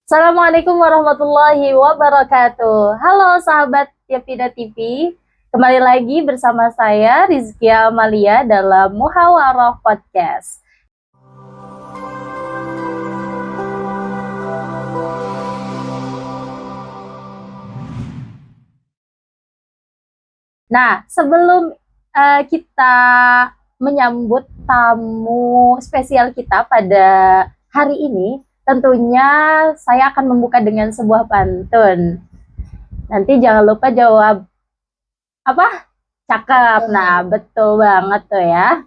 Assalamualaikum warahmatullahi wabarakatuh. Halo sahabat Yapida TV, kembali lagi bersama saya Rizkia Amalia dalam Muhawarah Podcast. Nah, sebelum kita menyambut tamu spesial kita pada hari ini, tentunya saya akan membuka dengan sebuah pantun. Nanti jangan lupa jawab apa? Cakep. Nah, betul banget tuh ya.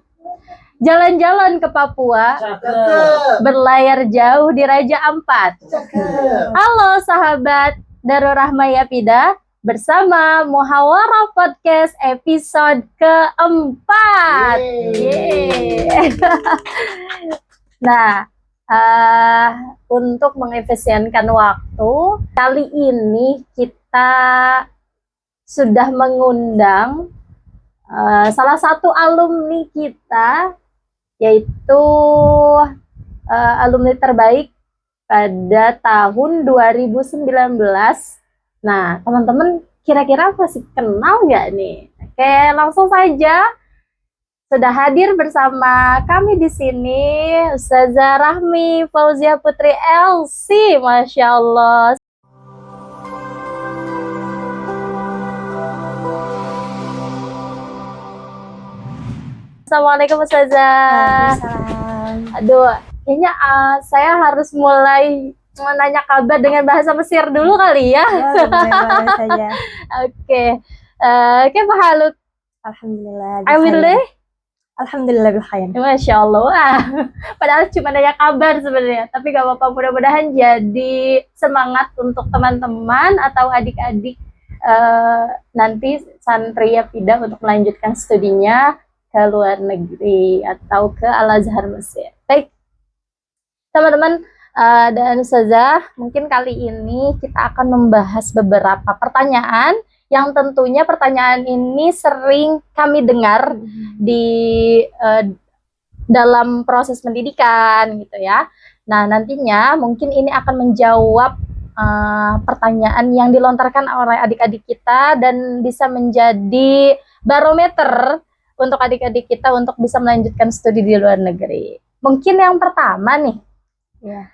Jalan-jalan ke Papua, Cakep. berlayar jauh di Raja Ampat. Cakep. Halo sahabat Darul Rahmah Yapida, bersama Muhawarah Podcast episode keempat. Yeay. Nah, untuk mengefisienkan waktu, kali ini kita sudah mengundang salah satu alumni kita, yaitu alumni terbaik pada tahun 2019. Nah, teman-teman kira-kira masih kenal nggak nih? Oke, langsung saja. Sudah hadir bersama kami di sini Ustazah Rahmi Fauzia Putri LC, Masya Allah. Assalamualaikum Ustazah. Aduh, kayaknya saya harus mulai menanya kabar dengan bahasa Mesir dulu kali ya. Boleh saja. Oke. Kayfa haluk? Alhamdulillah. Alhamdulillah. Alhamdulillah bikhair. Masya Allah. Padahal cuma nanya kabar sebenarnya, tapi gak apa-apa, mudah-mudahan jadi semangat untuk teman-teman atau adik-adik nanti santri Yapida untuk melanjutkan studinya ke luar negeri atau ke Al-Azhar Mesir. Baik, teman-teman dan Ustazah, mungkin kali ini kita akan membahas beberapa pertanyaan yang tentunya pertanyaan ini sering kami dengar di dalam proses pendidikan gitu ya. Nah, nantinya mungkin ini akan menjawab pertanyaan yang dilontarkan oleh adik-adik kita dan bisa menjadi barometer untuk adik-adik kita untuk bisa melanjutkan studi di luar negeri. Mungkin yang pertama nih, Ya.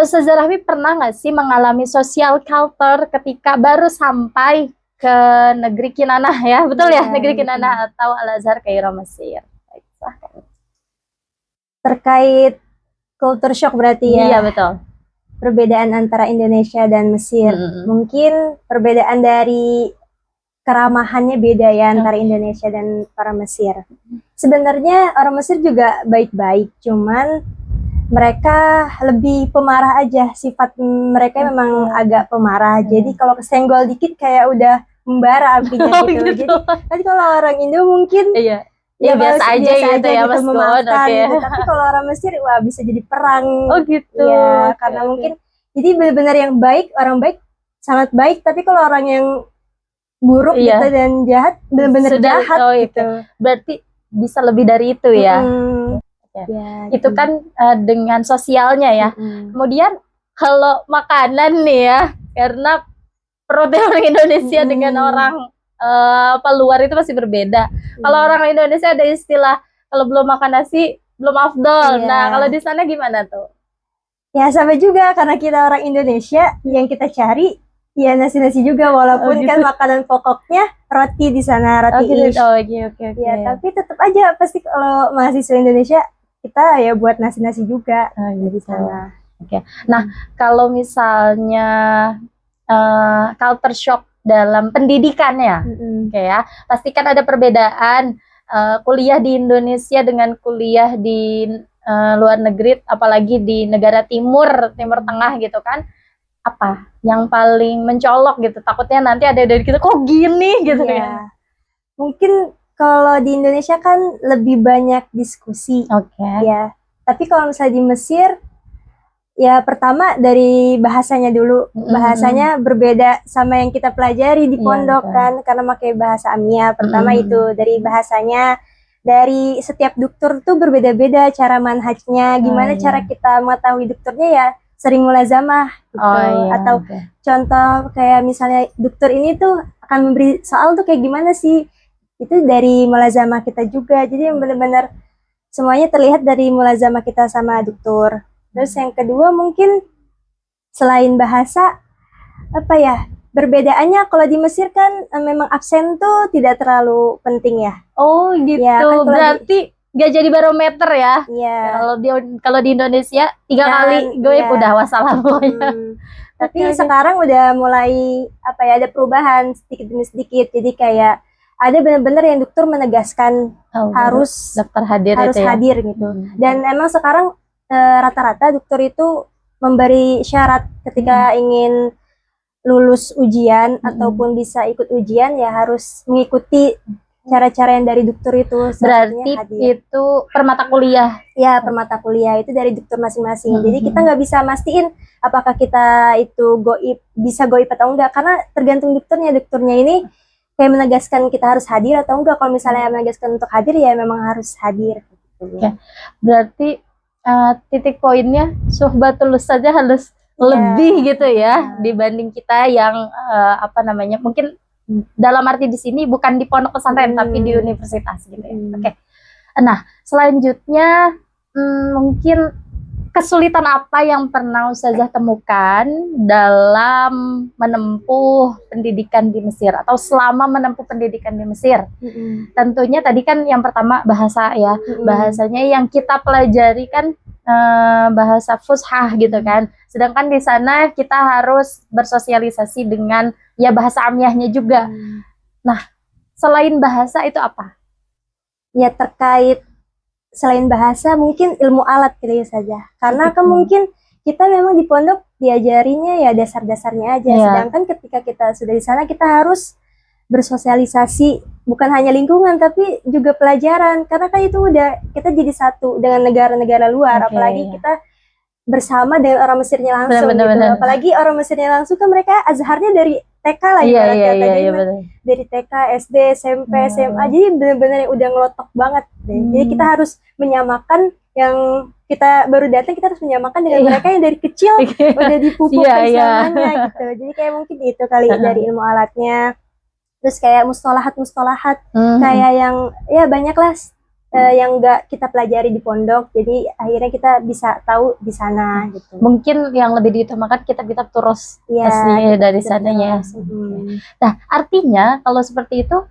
Ustazah Rahmi pernah nggak sih mengalami social culture ketika baru sampai ke negeri Kinanah ya? Betul ya, negeri Kinanah atau Al-Azhar Kairo Mesir. Terkait culture shock berarti ya. Iya, betul. Perbedaan antara Indonesia dan Mesir. Mungkin perbedaan dari keramahannya beda ya antara Indonesia dan orang Mesir. Sebenarnya orang Mesir juga baik-baik, cuman mereka lebih pemarah aja. Sifat mereka memang agak pemarah. Jadi kalau kesenggol dikit kayak udah membara apinya gitu. Jadi tadi kalau orang Indo mungkin Iya. Ya, biasa aja gitu ya Mas Gon. Gitu. Tapi kalau orang Mesir wah bisa jadi perang. Oh gitu. Ya, karena mungkin jadi benar-benar yang baik, orang baik sangat baik, tapi kalau orang yang buruk gitu dan jahat benar-benar jahat gitu. Berarti bisa lebih dari itu ya. Ya, itu kan dengan sosialnya ya. Kemudian kalau makanan nih ya, karena perutnya orang Indonesia dengan orang peluar itu masih berbeda. Kalau orang Indonesia ada istilah kalau belum makan nasi belum afdol. Nah, kalau di sana gimana tuh? Ya sama juga, karena kita orang Indonesia, yang kita cari ya nasi-nasi juga, walaupun kan makanan pokoknya roti di sana, roti ish. Oke. Ya, tapi tetap aja pasti kalau mahasiswa Indonesia kita ya buat nasi-nasi juga di sana. Oke. Nah, kalau misalnya culture shock dalam pendidikan ya, oke ya, pasti kan ada perbedaan kuliah di Indonesia dengan kuliah di luar negeri, apalagi di negara timur tengah gitu kan. Apa yang paling mencolok gitu? Takutnya nanti ada dari kita kok gini gitu ya. Mungkin kalau di Indonesia kan lebih banyak diskusi. Ya. Tapi kalau misalnya di Mesir ya pertama dari bahasanya dulu. Bahasanya berbeda sama yang kita pelajari di pondok kan, karena pakai bahasa Amia. Pertama itu dari bahasanya, dari setiap dokter tuh berbeda-beda cara manhajnya, gimana iya. cara kita mengetahui dokternya ya sering mulazamah gitu. Iya, Atau oke. contoh kayak misalnya dokter ini tuh akan memberi soal tuh kayak gimana sih, itu dari mulazamah kita juga. Jadi yang benar-benar semuanya terlihat dari mulazamah kita sama dokter. Terus yang kedua mungkin selain bahasa, apa ya, perbedaannya kalau di Mesir kan memang absen tuh tidak terlalu penting ya. Oh gitu, Ya, kan kalau berarti nggak jadi barometer ya. Iya. Kalau di Indonesia 3 Kan, kali goib iya. udah wassalam pokoknya. Tapi Oke, oke. sekarang udah mulai apa ya, ada perubahan sedikit demi sedikit. Jadi kayak ada benar-benar yang dokter menegaskan Oh, harus daftar hadir harus itu ya. hadir gitu. Hmm. Dan emang sekarang rata-rata dokter itu memberi syarat ketika ingin lulus ujian ataupun bisa ikut ujian ya harus mengikuti cara-cara yang dari dokter itu. Salah Berarti satunya hadir. itu per mata kuliah. Ya, per mata kuliah itu dari dokter masing-masing. Jadi kita nggak bisa mastiin apakah kita itu bisa goib atau enggak, karena tergantung dokternya. Dokternya ini kayak menegaskan kita harus hadir atau enggak. Kalau misalnya menegaskan untuk hadir ya memang harus hadir. Oke. Berarti titik poinnya suhbatul saja harus lebih gitu ya dibanding kita yang apa namanya, mungkin dalam arti di sini bukan di pondok pesantren tapi di universitas gitu ya. Oke. Nah, selanjutnya mungkin kesulitan apa yang pernah Ustazah temukan dalam menempuh pendidikan di Mesir atau selama menempuh pendidikan di Mesir? Tentunya tadi kan yang pertama bahasa ya, bahasanya yang kita pelajari kan bahasa fushah gitu kan. Sedangkan di sana kita harus bersosialisasi dengan ya bahasa amiyahnya juga. Nah, selain bahasa itu apa? Ya terkait selain bahasa mungkin ilmu alat kali saja. Karena kan mungkin kita memang di pondok diajarinya ya dasar-dasarnya aja. Sedangkan ketika kita sudah di sana kita harus bersosialisasi, bukan hanya lingkungan tapi juga pelajaran. Karena kan itu udah kita jadi satu dengan negara-negara luar, apalagi kita bersama dengan orang Mesirnya langsung gitu. Apalagi orang Mesirnya langsung kan mereka azharnya dari TK lah dari TK, SD, SMP, SMA. Jadi benar-benar yang udah ngelotok banget. Jadi kita harus menyamakan yang kita baru datang, kita harus menyamakan dengan mereka yang dari kecil udah dipupuk bersamanya gitu. Jadi kayak mungkin itu kali dari ilmu alatnya. Terus kayak mustolahat kayak yang ya banyak lah yang enggak kita pelajari di pondok, jadi akhirnya kita bisa tahu di sana gitu. Mungkin yang lebih diutamakan kita terus aslinya dari sananya. Nah, artinya kalau seperti itu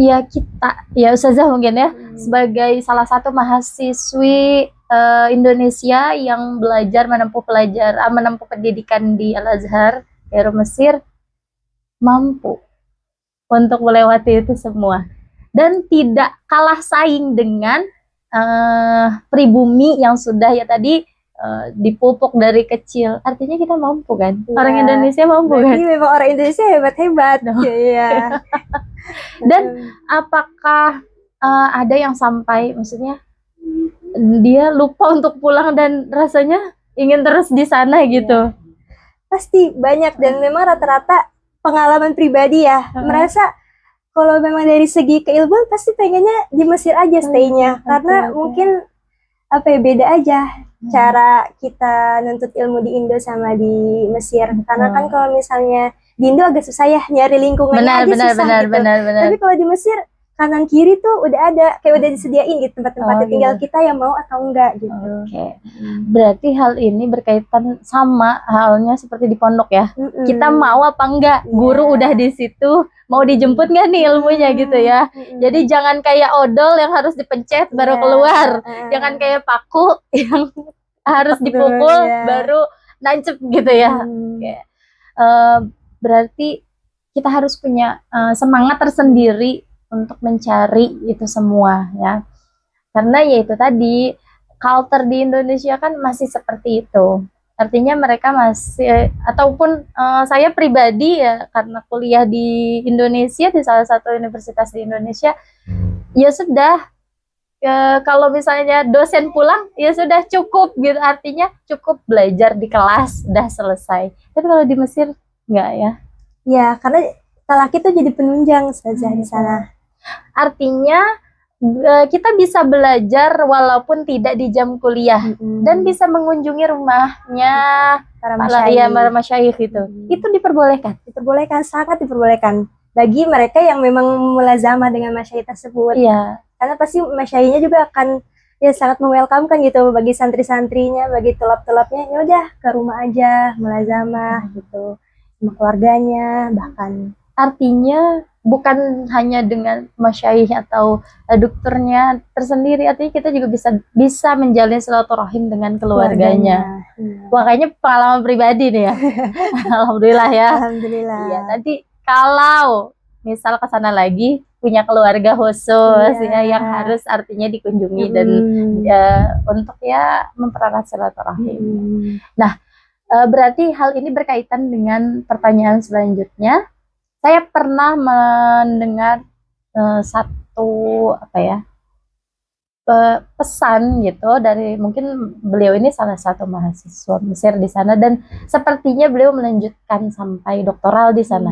ya kita ya Ustazah mungkin ya sebagai salah satu mahasiswi Indonesia yang belajar menempuh pendidikan di Al-Azhar Kairo Mesir mampu untuk melewati itu semua dan tidak kalah saing dengan pribumi yang sudah ya tadi dipupuk dari kecil. Artinya kita mampu kan? Orang Indonesia mampu kan? Memang orang Indonesia hebat-hebat. Iya. Dan apakah ada yang sampai maksudnya dia lupa untuk pulang dan rasanya ingin terus di sana gitu? Pasti banyak dan memang rata-rata pengalaman pribadi ya. Merasa kalau memang dari segi keilmuan pasti pengennya di Mesir aja stay-nya. Karena mungkin apa ya, beda aja cara kita nuntut ilmu di Indo sama di Mesir. Karena kan kalau misalnya di Indo agak susah ya nyari lingkungannya susah gitu. Tapi kalau di Mesir kanan kiri tuh udah ada, kayak udah disediain gitu tempat-tempatnya, tinggal kita yang mau atau enggak gitu. Berarti hal ini berkaitan sama halnya seperti di pondok ya. Kita mau apa enggak, guru udah di situ, mau dijemput nggak nih ilmunya gitu ya. Jadi jangan kayak odol yang harus dipencet baru keluar, jangan kayak paku yang harus dipukul baru nancep gitu ya. Berarti kita harus punya semangat tersendiri untuk mencari itu semua ya, karena ya itu tadi culture di Indonesia kan masih seperti itu. Artinya mereka masih ataupun saya pribadi ya karena kuliah di Indonesia di salah satu universitas di Indonesia ya sudah kalau misalnya dosen pulang ya sudah cukup gitu, artinya cukup belajar di kelas udah selesai. Tapi kalau di Mesir enggak ya? Ya karena laki tuh jadi penunjang saja di sana. Artinya kita bisa belajar walaupun tidak di jam kuliah dan bisa mengunjungi rumahnya para para masyayikh itu. Itu diperbolehkan. Diperbolehkan, sangat diperbolehkan bagi mereka yang memang mulazamah dengan masyayikh tersebut. Iya. Karena pasti masyayikhnya juga akan ya sangat welcome gitu bagi santri-santrinya, bagi tulab-tulabnya, ya udah ke rumah aja mulazamah gitu sama keluarganya bahkan. Artinya bukan hanya dengan masyayikh atau dokternya tersendiri, artinya kita juga bisa menjalin silaturahim dengan keluarganya. Makanya pengalaman pribadi nih ya. Alhamdulillah ya. Alhamdulillah. Iya, nanti kalau misal ke sana lagi punya keluarga khusus ya yang harus artinya dikunjungi dan untuk ya mempererat silaturahim. Nah, berarti hal ini berkaitan dengan pertanyaan selanjutnya. Saya pernah mendengar satu pesan gitu dari, mungkin beliau ini salah satu mahasiswa Mesir di sana dan sepertinya beliau melanjutkan sampai doktoral di sana.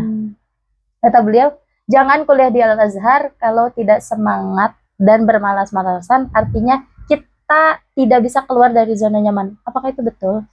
Kata beliau, jangan kuliah di Al-Azhar kalau tidak semangat dan bermalas-malasan, artinya kita tidak bisa keluar dari zona nyaman. Apakah itu betul?